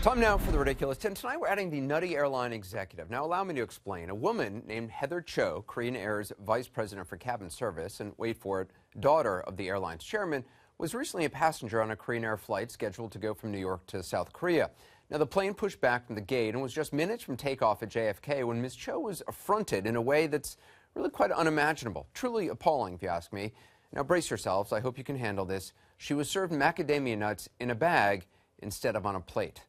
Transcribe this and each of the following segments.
Time now for the ridiculous. Tim, tonight we're adding the nutty airline executive. Now allow me to explain. A woman named Heather Cho, Korean Air's vice president for cabin service, and wait for it, daughter of the airline's chairman, was recently a passenger on a Korean Air flight scheduled to go from New York to South Korea. Now the plane pushed back from the gate and was just minutes from takeoff at JFK when Ms. Cho was affronted in a way that's really quite unimaginable. Truly appalling, if you ask me. Now brace yourselves. I hope you can handle this. She was served macadamia nuts in a bag instead of on a plate.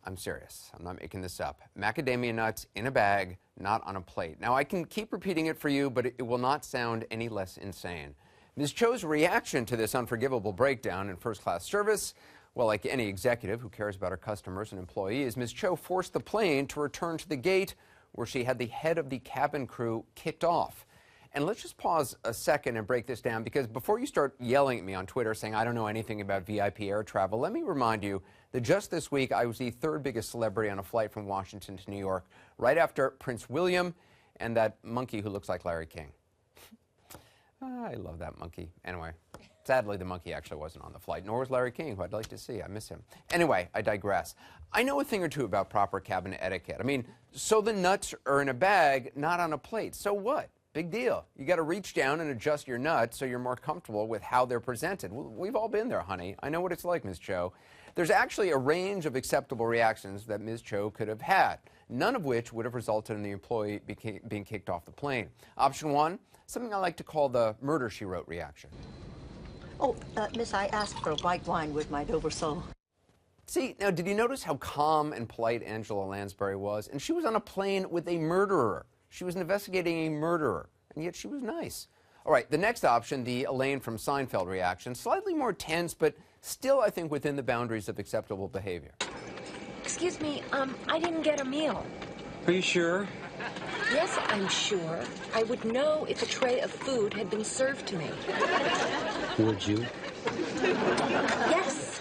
I'm serious. I'm not making this up. Macadamia nuts in a bag, not on a plate. Now, I can keep repeating it for you, but it will not sound any less insane. Ms. Cho's reaction to this unforgivable breakdown in first-class service, well, like any executive who cares about her customers and employees, Ms. Cho forced the plane to return to the gate where she had the head of the cabin crew kicked off. And let's just pause a second and break this down, because before you start yelling at me on Twitter saying I don't know anything about VIP air travel, let me remind you that just this week I was the third biggest celebrity on a flight from Washington to New York, right after Prince William and that monkey who looks like Larry King. I love that monkey. Anyway, sadly the monkey actually wasn't on the flight, nor was Larry King, who I'd like to see. I miss him. Anyway, I digress. I know a thing or two about proper cabin etiquette. I mean, so the nuts are in a bag, not on a plate. So what? Big deal. You got to reach down and adjust your nuts so you're more comfortable with how they're presented. We've all been there, honey. I know what it's like, Ms. Cho. There's actually a range of acceptable reactions that Ms. Cho could have had, none of which would have resulted in the employee being kicked off the plane. Option one, something I like to call the murder she wrote reaction. Oh, miss, I asked for white wine with my Dover sole. See, now, did you notice how calm and polite Angela Lansbury was? And she was on a plane with a murderer. She was investigating a murderer, and yet she was nice. All right, the next option, the Elaine from Seinfeld reaction, slightly more tense, but still, I think, within the boundaries of acceptable behavior. Excuse me, I didn't get a meal. Are you sure? Yes, I'm sure. I would know if a tray of food had been served to me. Would you? Yes.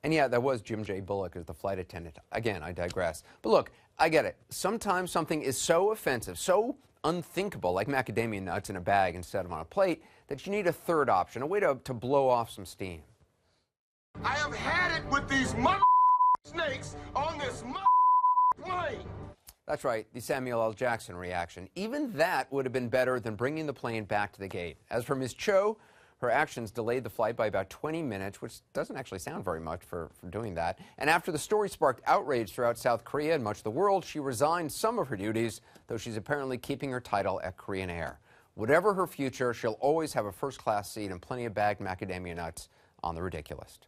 And yeah, that was Jim J. Bullock as the flight attendant. Again, I digress. But look, I get it. Sometimes something is so offensive, so unthinkable, like macadamia nuts in a bag instead of on a plate, that you need a third option, a way to blow off some steam. I have had it with these snakes on this plane. That's right, the Samuel L. Jackson reaction. Even that would have been better than bringing the plane back to the gate. As for Ms. Cho, her actions delayed the flight by about 20 minutes, which doesn't actually sound very much for doing that. And after the story sparked outrage throughout South Korea and much of the world, she resigned some of her duties, though she's apparently keeping her title at Korean Air. Whatever her future, she'll always have a first-class seat and plenty of bagged macadamia nuts on the ridiculous.